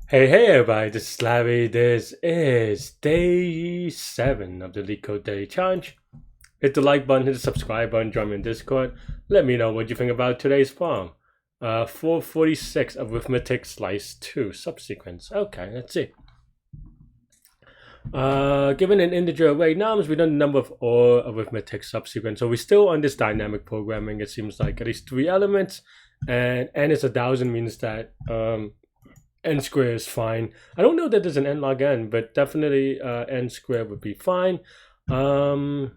Hey everybody, this is Larry. This is day 7 of the Leetcode Daily Challenge. Hit the like button, hit the subscribe button, join me in Discord. Let me know what you think about today's problem. 446 Arithmetic Slice 2 Subsequence. Okay, let's see. Given an integer array nums, we know the number of all arithmetic subsequence. So we're still on this dynamic programming. It seems like at least 3 elements, and n is 1,000 means that n squared is fine. I don't know that there's an n log n, but definitely n squared would be fine. Yeah,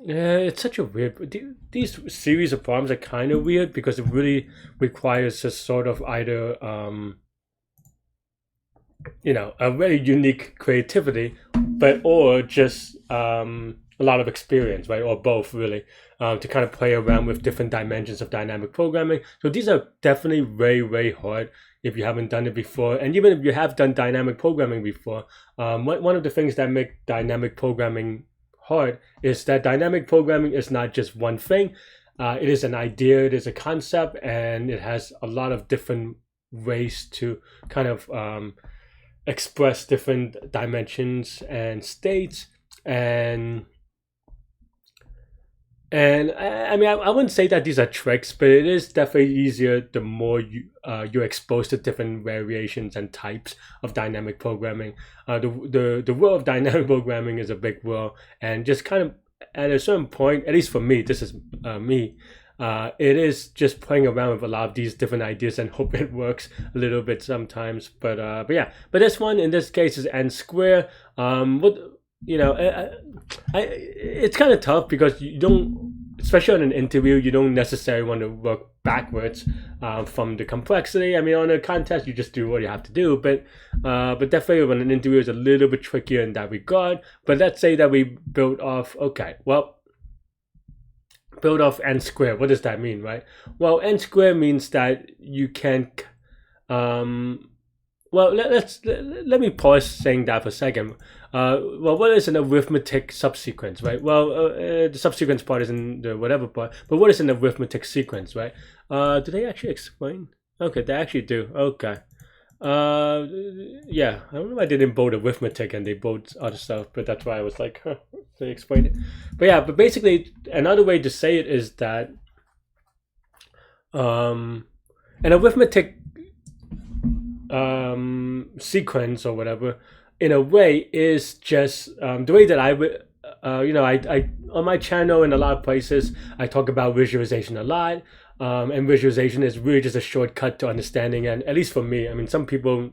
it's such a weird. These series of problems are kind of weird because it really requires a sort of either a very unique creativity, but or just a lot of experience, right? Or both, really, to kind of play around with different dimensions of dynamic programming. So these are definitely very, very hard if you haven't done it before. And even if you have done dynamic programming before, one of the things that make dynamic programming hard is that dynamic programming is not just one thing. It is an idea, it is a concept, and it has a lot of different ways to kind of express different dimensions and states and I mean, I wouldn't say that these are tricks, but it is definitely easier the more you're exposed to different variations and types of dynamic programming. The world of dynamic programming is a big world, and just kind of at a certain point, at least for me, this is me. It is just playing around with a lot of these different ideas and hope it works a little bit sometimes. But yeah, but this one in this case is n square. What you know, it's kind of tough because you don't, especially on an interview, you don't necessarily want to work backwards from the complexity. I mean, on a contest, you just do what you have to do, but definitely on an interview, it's a little bit trickier in that regard. But let's say that we build off. Okay, well, build off n squared. What does that mean, right? Well, n squared means that you can well, let me pause saying that for a second. Well, what is an arithmetic subsequence, right? Well, the subsequence part is in the whatever part, but what is an arithmetic sequence, right? Do they actually explain? Okay, they actually do. Okay. Yeah, I don't know why they didn't bold arithmetic and they bold other stuff, but that's why I was like, huh, they explained it. But yeah, but basically, another way to say it is that an arithmetic sequence or whatever, in a way, is just the way that I would. I on my channel in a lot of places I talk about visualization a lot, and visualization is really just a shortcut to understanding. And at least for me, I mean, some people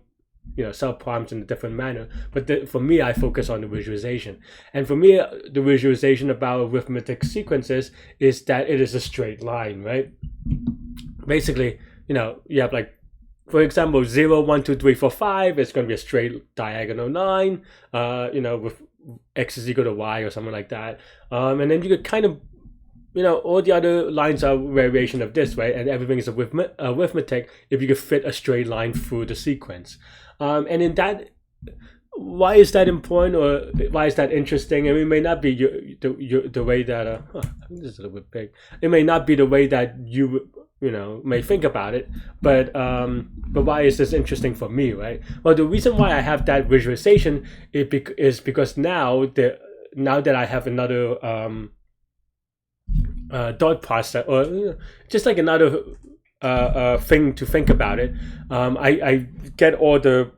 solve problems in a different manner, but for me, I focus on the visualization. And for me, the visualization about arithmetic sequences is that it is a straight line, right? Basically, you have, like, for example, 0, 1, 2, 3, 4, 5 is going to be a straight diagonal line, with x is equal to y or something like that. And then you could kind of, all the other lines are variation of this, right? And everything is arithmetic if you could fit a straight line through the sequence. And in that, why is that important, or why is that interesting? I mean, it may not be the way that I think this is a little bit big. It may not be the way that you may think about it, but why is this interesting for me, right? Well, the reason why I have that visualization is because now that I have another thought process, or just like another thing to think about it, I get all the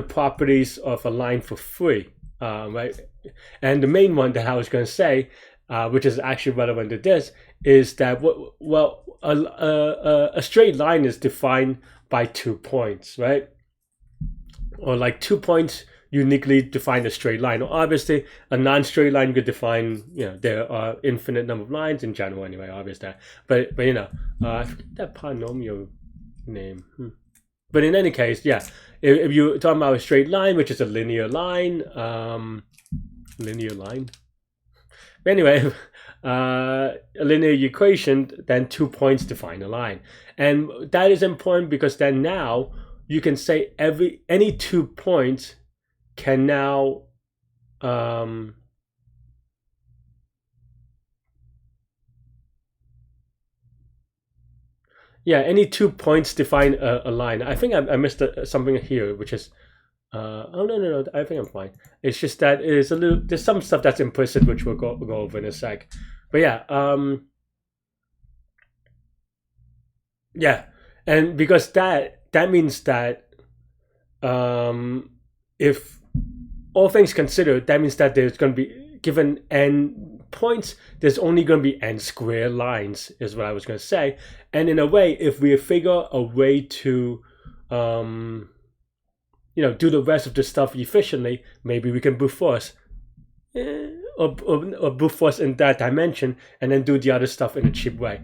properties of a line for free, right? And the main one that I was going to say, which is actually relevant to this, is that a straight line is defined by 2 points, right? Or like 2 points uniquely define a straight line. Or obviously, a non-straight line you could define. There are infinite number of lines in general, anyway. Obvious that, but I forget that polynomial name. But in any case, yeah, if you're talking about a straight line, which is a linear line, But anyway, a linear equation, then 2 points define a line. And that is important because then now you can say any 2 points can now yeah, any 2 points define a line. I think I missed something here, which is oh no, I think I'm fine. It's just that there's some stuff that's implicit, which we'll go over in a sec. But yeah, yeah, and because that means that if all things considered, that means that there's going to be, given n points, there's only going to be n square lines, is what I was going to say. And in a way, if we figure a way to do the rest of the stuff efficiently, maybe we can brute force or brute force in that dimension, and then do the other stuff in a cheap way.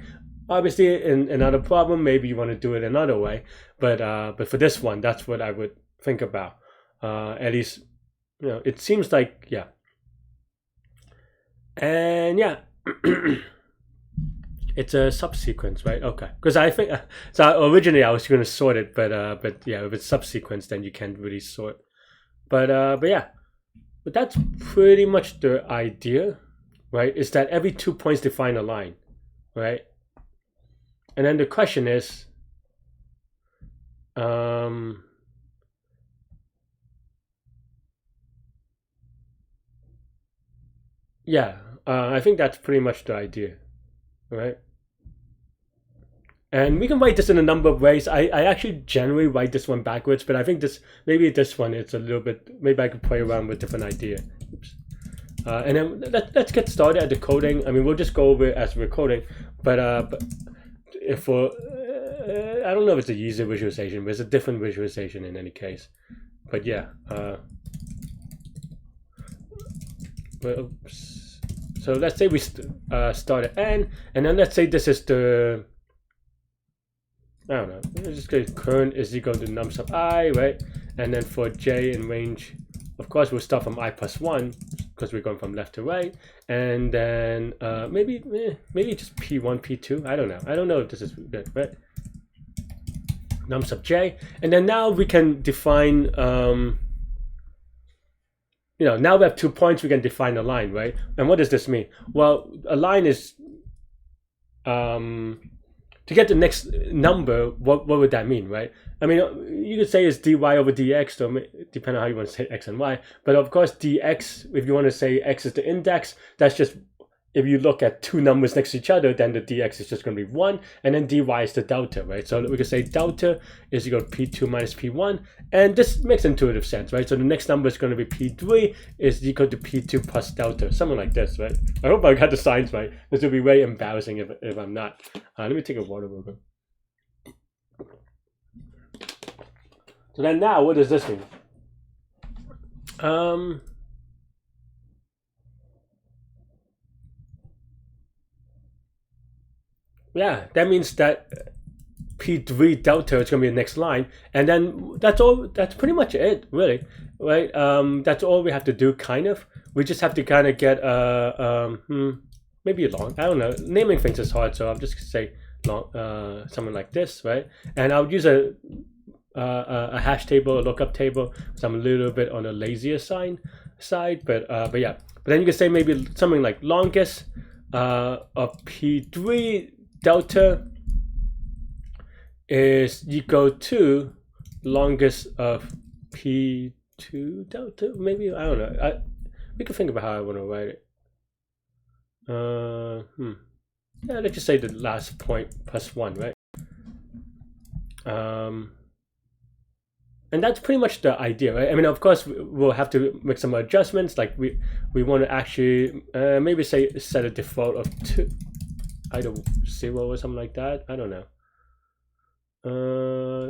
Obviously, in another problem, maybe you want to do it another way, but for this one, that's what I would think about. At least, it seems like, yeah. And yeah, it's a subsequence, right? Okay, because I think so. Originally, I was going to sort it, but yeah, if it's subsequence, then you can't really sort. But yeah, but that's pretty much the idea, right? Is that every 2 points define a line, right? And then the question is, yeah, I think that's pretty much the idea, right? And we can write this in a number of ways. I actually generally write this one backwards, but I think maybe this one, it's a little bit, maybe I could play around with different idea. Oops. And then let's get started at the coding. I mean, we'll just go over it as we're coding, but if for I don't know if it's a user visualization, but it's a different visualization in any case. But yeah, so let's say we start at n, and then let's say this is the, I don't know, let's just go current is equal to num sub I, right? And then for j in range, of course, we'll start from I plus 1 because we're going from left to right, and then maybe just p1, p2. I don't know if this is good, right? Num sub j, and then now we can define. Now we have 2 points. We can define a line, right? And what does this mean? Well, a line is to get the next number. What would that mean, right? I mean, you could say it's dy over dx, or depending on how you want to say x and y. But of course, dx, if you want to say x is the index, that's just, if you look at two numbers next to each other, then the dx is just going to be 1, and then dy is the delta, right? So we could say delta is equal to p2 minus p1, and this makes intuitive sense, right? So the next number is going to be p3 is equal to p2 plus delta, something like this, right? I hope I got the signs right. This would be very embarrassing if I'm not. Let me take a water real quick. So then now, what does this mean? Yeah, that means that P3 delta is going to be the next line, and then that's all. That's pretty much it, really, right? That's all we have to do, kind of. We just have to kind of get maybe long. I don't know. Naming things is hard, so I'll just say long, something like this, right? And I'll use a hash table, a lookup table, because I'm a little bit on the lazier side. But yeah. But then you can say maybe something like longest of P3 delta is equal to longest of P2 delta. Maybe, I don't know. We can think about how I want to write it. Yeah, let's just say the last point plus 1, right? And that's pretty much the idea, right? I mean, of course, we'll have to make some adjustments. Like we want to actually maybe set a default of 2, either 0 or something like that. I don't know.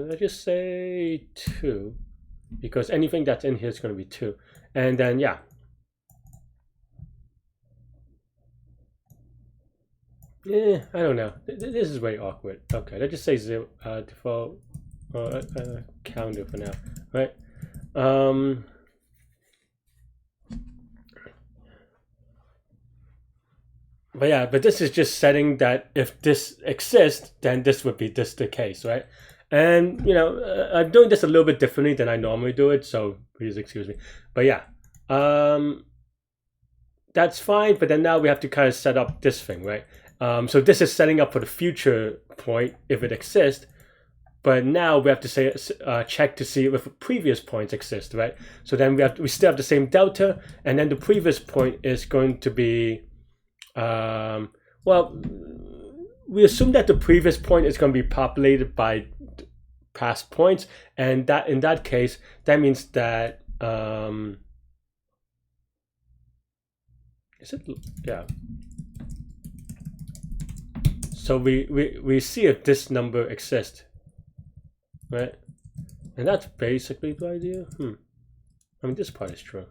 Let's just say 2, because anything that's in here is going to be 2. And then yeah. I don't know. This is very awkward. Okay, let's just say 0 default counter for now, right? But yeah, but this is just setting that if this exists, then this would be the case, right? And I'm doing this a little bit differently than I normally do it, so please excuse me. But yeah, that's fine. But then now we have to kind of set up this thing, right? So this is setting up for the future point if it exists. But now we have to say check to see if previous points exist, right? So then we still have the same delta, and then the previous point is going to be, well, we assume that the previous point is going to be populated by past points, and that in that case, that means that is it? Yeah. So we see if this number exists. Right, and that's basically the idea. I mean, this part is true.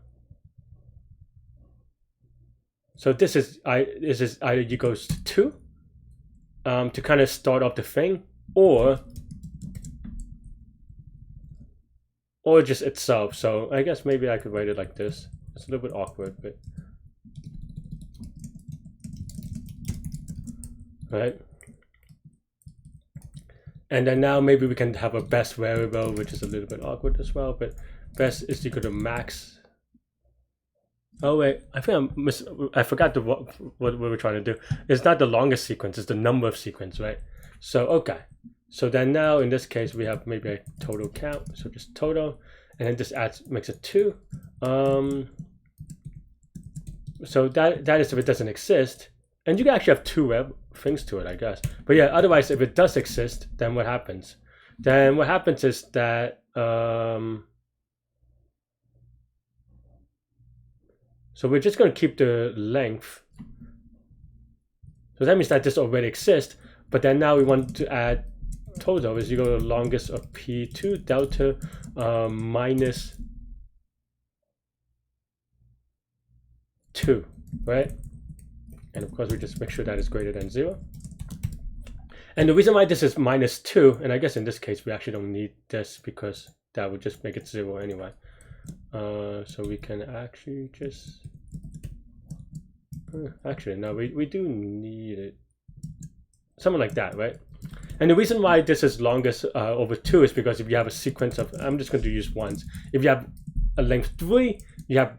So this is either you goes to 2 to kind of start off the thing, or just itself. So I guess maybe I could write it like this. It's a little bit awkward, but right. And then now maybe we can have a best variable, which is a little bit awkward as well, but best is equal to max. Oh wait, I think I forgot what we're trying to do. It's not the longest sequence, it's the number of sequence, right? So, okay. So then now in this case, we have maybe a total count. So just total, and then this makes it 2. So that is if it doesn't exist. And you can actually have 2 things to it, I guess. But yeah, otherwise, if it does exist, then what happens? Then what happens is that so we're just going to keep the length. So that means that this already exists. But then now we want to add total is equal to the longest of P2 delta minus 2, right? And of course, we just make sure that is greater than 0. And the reason why this is minus 2, and I guess in this case, we actually don't need this because that would just make it 0 anyway. So we can actually just... actually, no, we do need it. Something like that, right? And the reason why this is longest over 2 is because if you have a sequence of... I'm just going to use ones. If you have a length 3, you have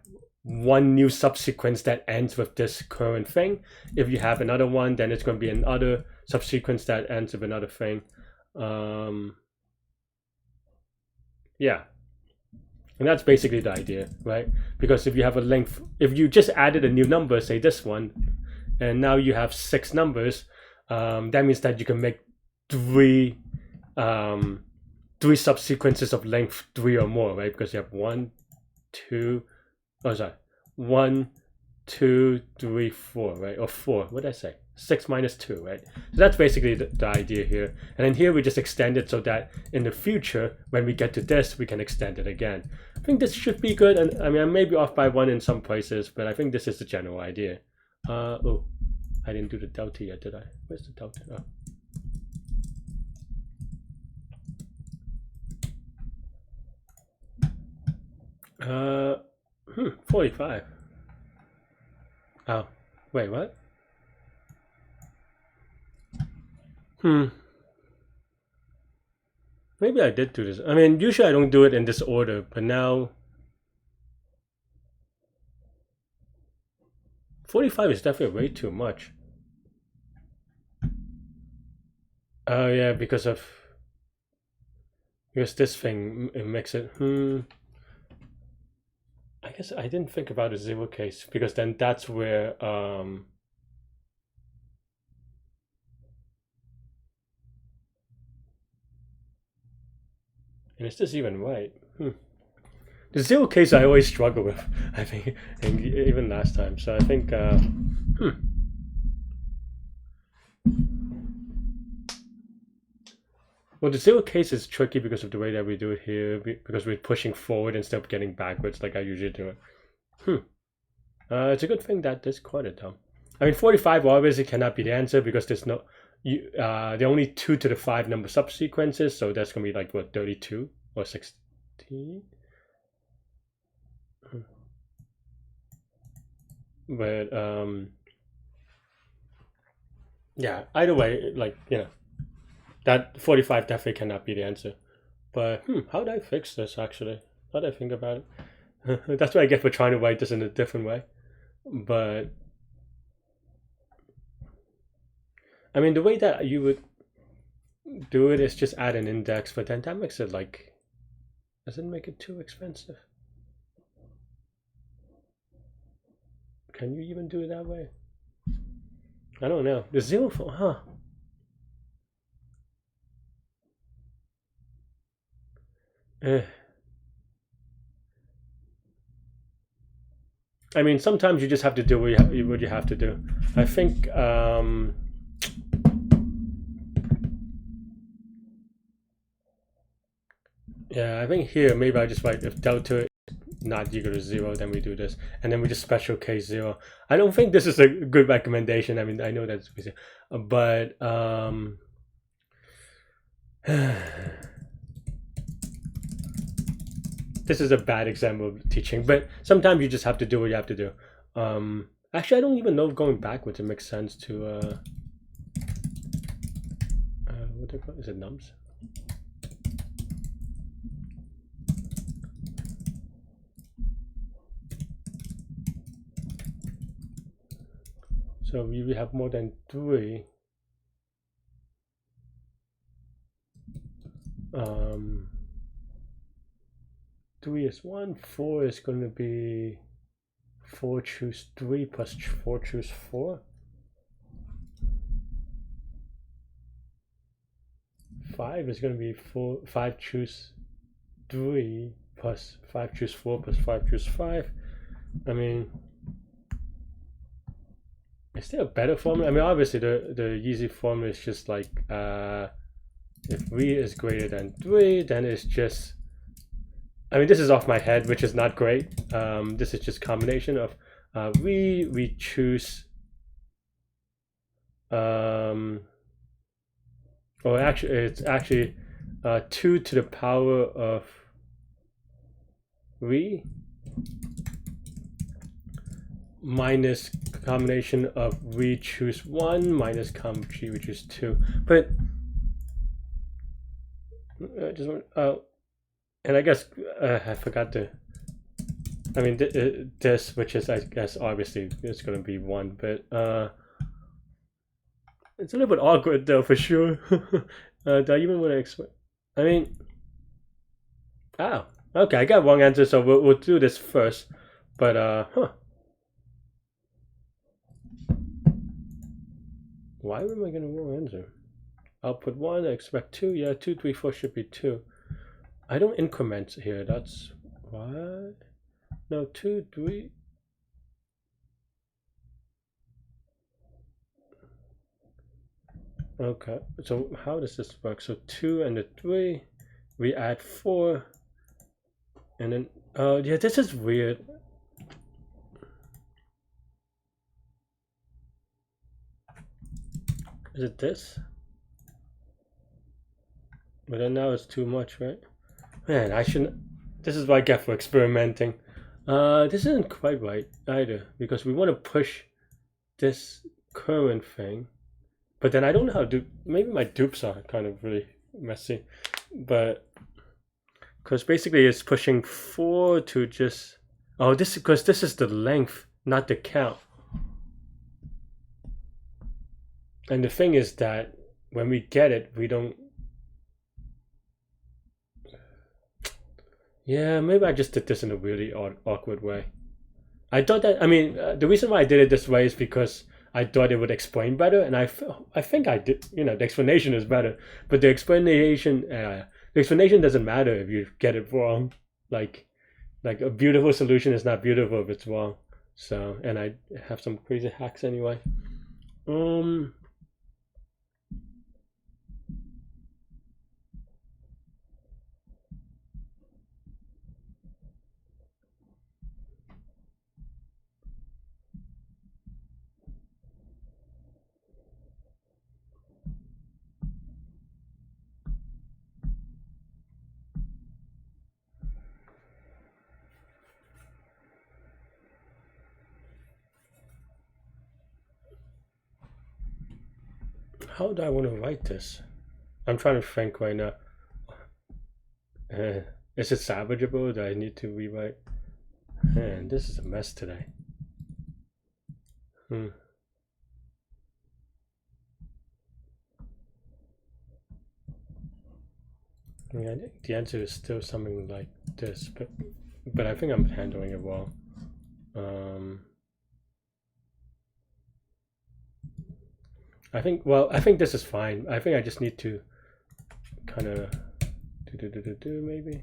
one new subsequence that ends with this current thing. If you have another one, then it's going to be another subsequence that ends with another thing. Yeah, and that's basically the idea, right? Because if you have a length, if you just added a new number, say this one, and now you have 6 numbers, that means that you can make 3 subsequences of length 3 or more, right? Because you have 1, 2, 1, 2, 3, 4, right? Or 4, what did I say? 6 minus 2, right? So that's basically the idea here. And then here we just extend it so that in the future, when we get to this, we can extend it again. I think this should be good. And I mean, I may be off by 1 in some places, but I think this is the general idea. Oh, I didn't do the delta yet, did I? Where's the delta? Oh. 45. Oh, wait, what? Maybe I did do this. I mean, usually I don't do it in this order, but now 45 is definitely way too much. Oh yeah, because this thing, it makes it I guess I didn't think about a 0 case, because then that's where and is this even right? The 0 case I always struggle with, I think, and even last time. So I think well, the 0 case is tricky because of the way that we do it here, because we're pushing forward instead of getting backwards like I usually do it. It's a good thing that this quoted though. I mean, 45 obviously cannot be the answer because there's no... there are only 2 to the 5 number subsequences, so that's gonna be like what, 32 or 16? But yeah, either way, like, you know, that 45 definitely cannot be the answer. But how do I fix this actually? How do I think about it? That's what I get for trying to write this in a different way. But I mean, the way that you would do it is just add an index, but then that makes it like, doesn't make it too expensive. Can you even do it that way? I don't know. The 0 for, huh? I mean, sometimes you just have to do what you have to do. I think yeah, I think here maybe I just write if delta not equal to 0, then we do this, and then we just special case 0. I don't think this is a good recommendation. I mean, I know that's easy, but this is a bad example of teaching. But sometimes you just have to do what you have to do. Actually, I don't even know if going backwards it makes sense to what they call, is it nums? So we have more than 3. 3 is 1. 4 is going to be 4 choose 3 plus 4 choose 4. 5 is going to be 5 choose 3 plus 5 choose 4 plus 5 choose 5. I mean, is there a better formula? I mean, obviously the easy formula is just like if v is greater than 3, then it's just, I mean, this is off my head, which is not great. This is just combination of we choose or actually it's actually 2 to the power of v minus combination of we choose 1 minus g we choose 2. But just and I guess I forgot to, I mean this, which is I guess obviously it's going to be 1, but it's a little bit awkward though for sure. Do I even want to explain? I mean, okay, I got one answer, so we'll do this first. But why am I getting wrong answer? Output 1, I expect 2. Yeah, 2, 3, 4 should be 2. I don't increment here. That's why. No, 2, 3. Okay, so how does this work? So 2 and the 3, we add 4, and then yeah, this is weird. Is it this? But then now it's too much, right? Man, I shouldn't. This is what I get for experimenting. This isn't quite right either, because we want to push this current thing, but then I don't know how to do. Maybe my dupes are kind of really messy, but because basically it's pushing 4 to just, oh, this because this is the length, not the count. And the thing is that when we get it, we don't. Yeah, maybe I just did this in a really awkward way. I thought that, I mean, the reason why I did it this way is because I thought it would explain better, and I think I did. You know, the explanation is better, but the explanation doesn't matter if you get it wrong. Like a beautiful solution is not beautiful if it's wrong. So, and I have some crazy hacks anyway. How do I want to write this? I'm trying to think right now. Is it salvageable? Do I need to rewrite? Man, this is a mess today. Yeah, I think the answer is still something like this, but I think I'm handling it well. I think this is fine. I think I just need to kind of do maybe.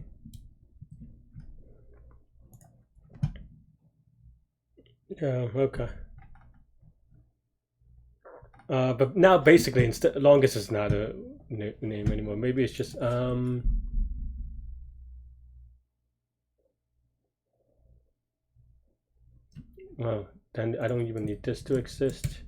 Yeah, okay. But now basically, instead longest is not a name anymore. Maybe it's just well, then I don't even need this to exist.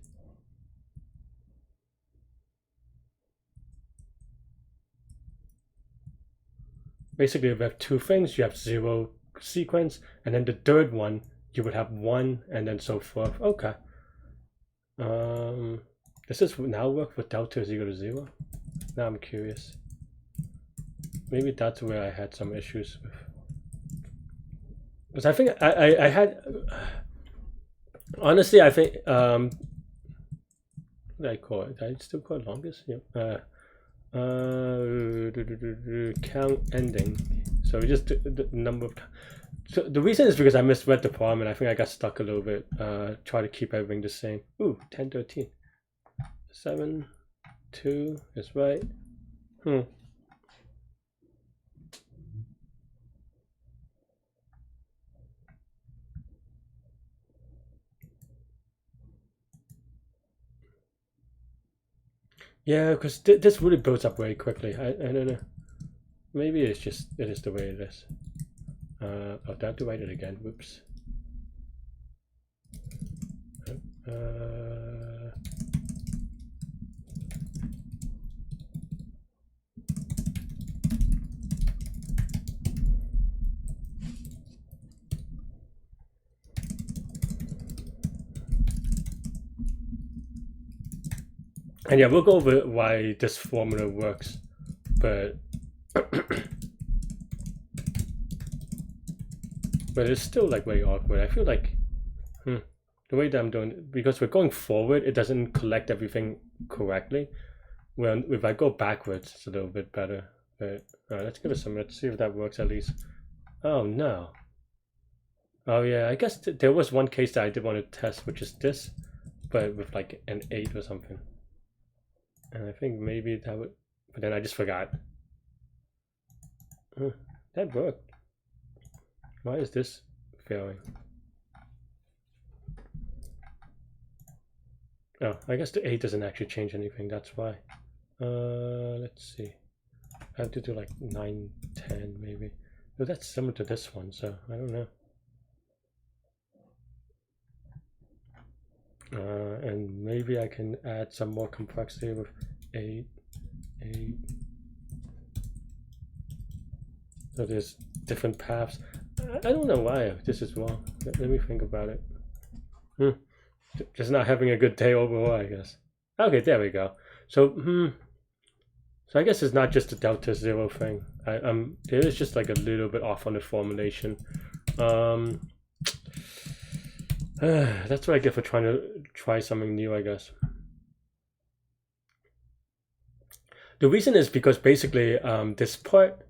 Basically, if you have two things, you have 0 sequence, and then the third one you would have 1, and then so forth. Okay. Does this now work with delta is equal to 0? Now I'm curious. Maybe that's where I had some issues with. Because I think I had. Honestly, I think. What did I call it? Did I still call it longest? Yep. Count ending. So just the number of. So the reason is because I misread the problem and I think I got stuck a little bit. Try to keep everything the same. Ooh, 10, 13. 7, 2 is right. Yeah, because this really builds up very quickly. I don't know. Maybe it is the way it is. Oh, I have to write it again. Whoops. And yeah, we'll go over why this formula works, but but it's still like very awkward. I feel like the way that I'm doing it, because we're going forward, it doesn't collect everything correctly. Well, if I go backwards, it's a little bit better. But let's give it some. Let's see if that works at least. Oh no. Oh yeah, I guess there was one case that I did want to test, which is this, but with like an 8 or something. And I think maybe that would, but then I just forgot. That worked. Why is this failing? Oh, I guess the 8 doesn't actually change anything, that's why. Let's see. I have to do like 9, 10 maybe. But that's similar to this one, so I don't know. And maybe I can add some more complexity with 8, 8. So there's different paths. I don't know why this is wrong. Let me think about it. Just not having a good day overall, I guess. Okay, there we go. So, so I guess it's not just the delta 0 thing. It is just like a little bit off on the formulation. That's what I get for trying to try something new, I guess. The reason is because basically this part,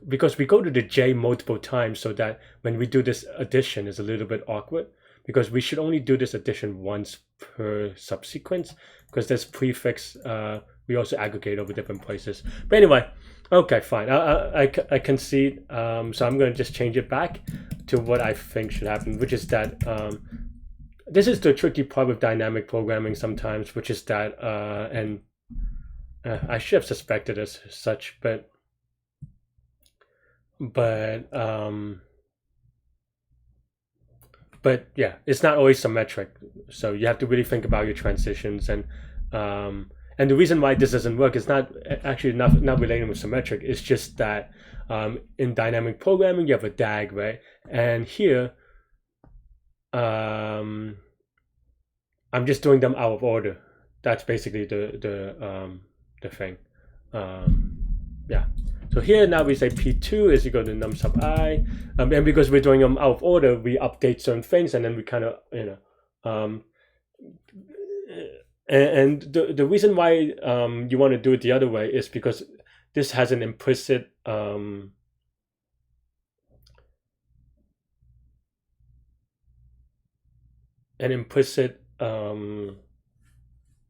because we go to the J multiple times, so that when we do this addition is a little bit awkward, because we should only do this addition once per subsequence, because this prefix we also aggregate over different places. But anyway, okay, fine. I concede. So I'm going to just change it back to what I think should happen, which is that this is the tricky part with dynamic programming sometimes, which is that and I should have suspected as such, but yeah, it's not always symmetric, so you have to really think about your transitions, and the reason why this doesn't work is not actually not related with symmetric. It's just that in dynamic programming you have a DAG, right? And here I'm just doing them out of order. That's basically the thing. Yeah. So here now we say P2 is equal to num sub I, and because we're doing them out of order, we update certain things, and then we kind of And the reason why you want to do it the other way is because this has an implicit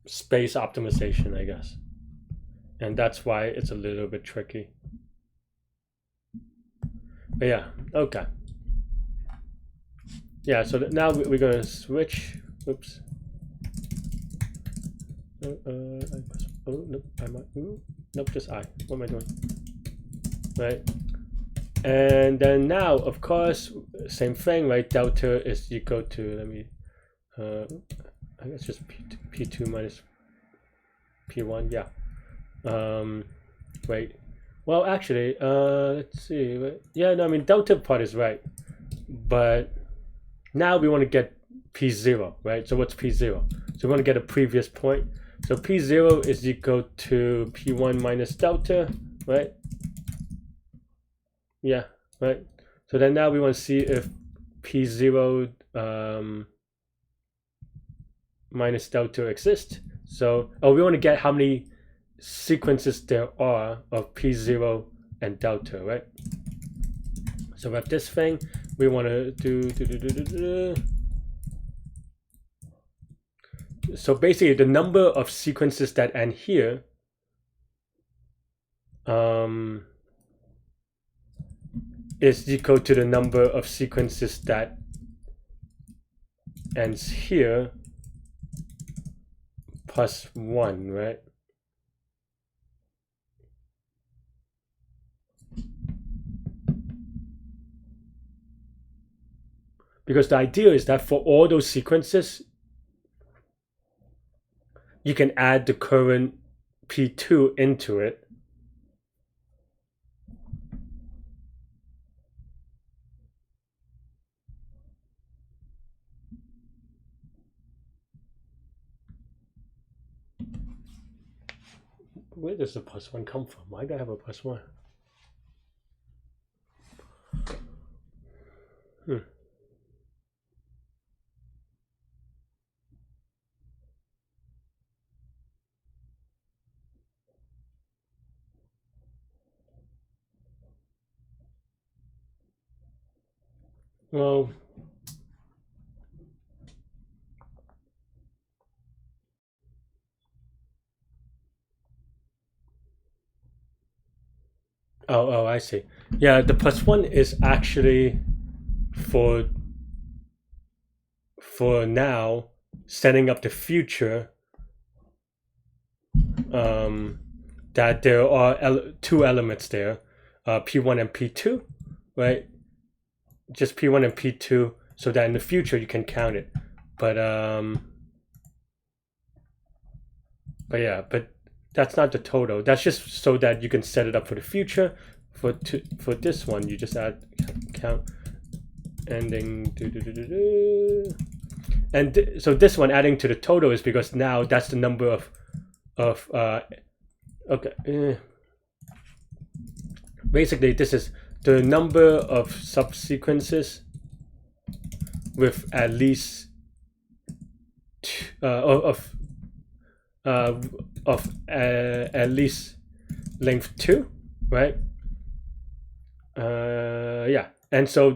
space optimization, I guess, and that's why it's a little bit tricky. But yeah, okay. Yeah, so now we're gonna switch. Oops. Nope. Nope, just I. What am I doing? Right. And then now, of course, same thing, right? Delta is equal to, let me, I guess just P2 minus P1, yeah. Wait. Well, actually, let's see. Wait. Yeah, no, I mean, delta part is right. But now we want to get P0, right? So what's P0? So we want to get a previous point. So P0 is equal to P1 minus delta, right? Yeah, right. So then now we want to see if P0 minus delta exists. So, we want to get how many sequences there are of P0 and delta, right? So we have this thing. We want to do. So basically, the number of sequences that end here is equal to the number of sequences that ends here plus 1, right? Because the idea is that for all those sequences, you can add the current P2 into it. Where does the plus 1 come from? Why do I have a plus 1? Well, oh, I see. Yeah, the plus 1 is actually for now setting up the future, that there are two elements there, P1 and P2, right? Just P1 and P2, so that in the future you can count it. But yeah, but that's not the total. That's just so that you can set it up for the future. For this one, you just add count ending and so this one adding to the total is because now that's the number of basically this is the number of subsequences with at least at least length 2, right? Yeah, and so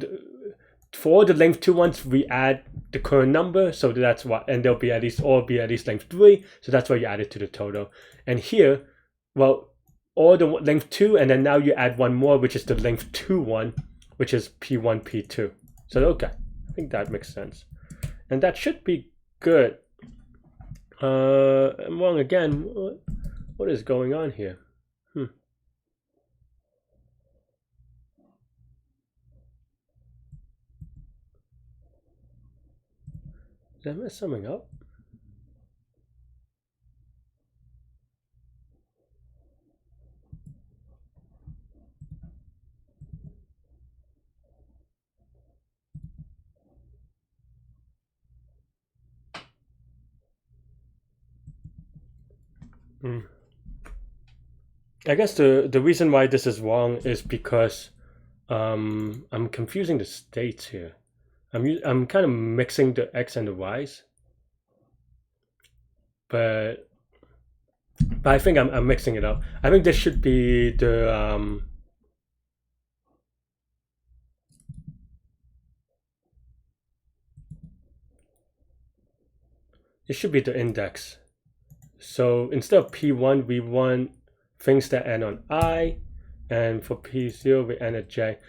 for the length 2 ones we add the current number, so that's what, and they'll be at least length 3, so that's why you add it to the total. And here, well, all the length 2, and then now you add one more, which is the length 2 one, which is P1 P2. So okay, I think that makes sense, and that should be good. I'm wrong again. What is going on here? Did I mess something up? I guess the reason why this is wrong is because I'm confusing the states here. I'm kind of mixing the x and the y's. but I think I'm mixing it up. I think this should be the it should be the index. So instead of P1, we want things that end on I, and for P0 we end at J.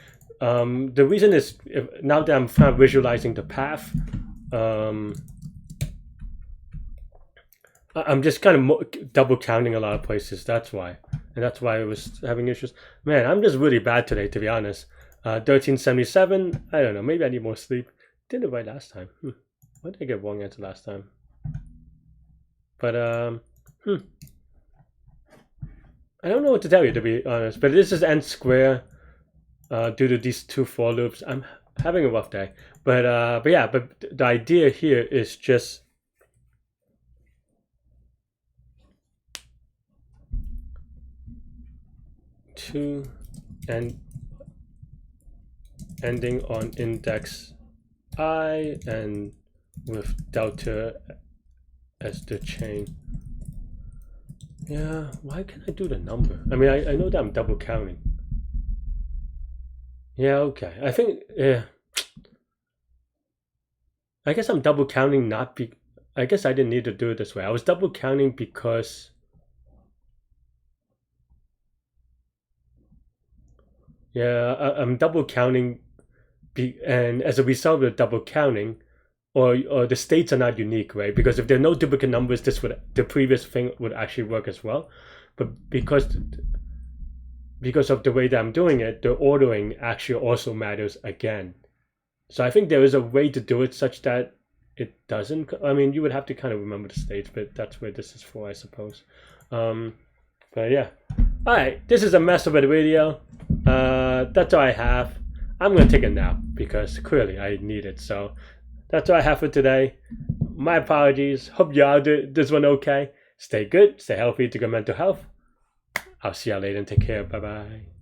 The reason is now that I'm kind of visualizing the path, I'm just kind of double counting a lot of places. That's why, and that's why I was having issues. Man, I'm just really bad today, to be honest. 1377. I don't know. Maybe I need more sleep. Did it right last time. Why did I get wrong answer last time? But I don't know what to tell you, to be honest. But this is n square due to these two for loops. I'm having a rough day. But yeah. But the idea here is just to ending on index I and with delta as the chain. Yeah, why can't I do the number? I mean, I know that I'm double counting. Yeah, okay. I think, yeah. I guess I'm double counting not be... I guess I didn't need to do it this way. I was double counting because... Yeah, I'm double counting and as a result of double counting, or the states are not unique, right? Because if there are no duplicate numbers, the previous thing would actually work as well. But because of the way that I'm doing it, the ordering actually also matters again. So I think there is a way to do it such that it doesn't. I mean, you would have to kind of remember the states, but that's what this is for, I suppose. But yeah. All right, this is a mess of a video. That's all I have. I'm gonna take a nap because clearly I need it. So that's all I have for today. My apologies. Hope y'all did this one okay. Stay good, stay healthy, to good mental health. I'll see y'all later and take care. Bye bye.